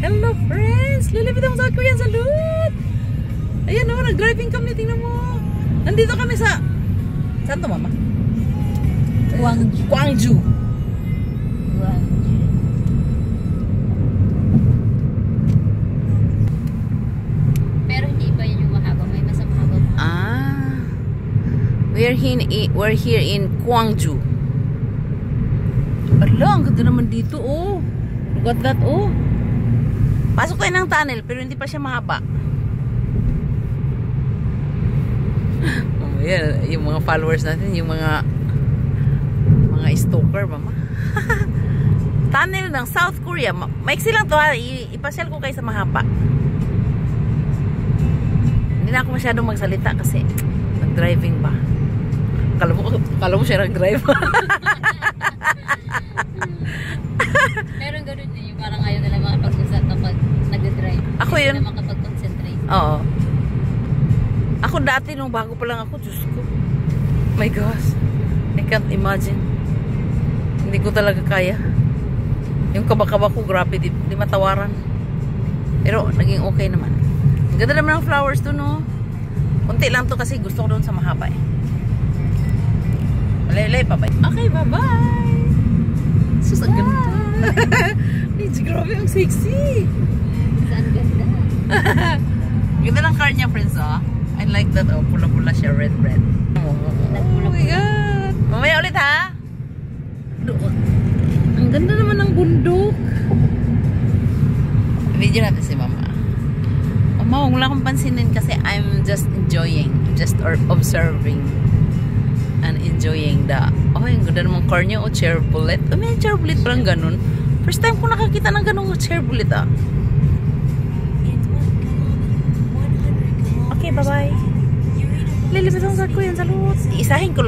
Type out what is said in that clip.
Hello friends! Lilipit mo sa Korean Salute! Ayan o, nag-driving kami, tingnan mo. Nandito kami sa... Saan to, mama? Gwangju. Gwangju. Pero hindi pa yun yung mahaba. May mas mahaba. We're here in Gwangju. Ala, ang ganda naman dito, oh. Look at that, oh. Pasok tayo ng tunnel, pero hindi pa siya mahaba. Oh, yeah, yung mga followers natin, yung mga stalker, mama. Tunnel ng South Korea. Maiksi lang to, ha. Ipasyal ko kayo sa mahaba. Hindi na ako masyadong magsalita kasi nag-driving ba. Kala mo siya nag-drive. Meron ganun din yung parang ayaw nila makapag-usap kapag nag-drive. Ako yun. Hindi na makapag-concentrate. Oo. Ako dati, nung bago pa lang ako, Diyos ko. My gosh. I can't imagine. Hindi ko talaga kaya. Yung kaba-kaba ko, grabe, di matawaran. Pero, naging okay naman. Ang ganda naman ng flowers to, no? Kunti lang to kasi gusto ko doon sa mahaba, eh. Malay-lay pa ba? Okay, bye-bye! Sus, ang ganda. It's grabe, ang sexy. Saan ganda? Ganda ng car niya, friends, oh. I like that, oh. Pula-pula siya, red. Oh my God. Mamaya ulit, ha? Ang ganda naman ng bundok. Video natin si mama. Mama, huwag lang akong pansinin kasi I'm just enjoying. Just observing. And enjoying the... Oh, yung ganda naman car niya, oh, chair bullet. Oh, may chair bullet parang ganun. First time ko nakakita ng ganung chair bullet, ah. Okay, bye-bye. Lilipit ako sa Korean Salute. Isahin ko lang.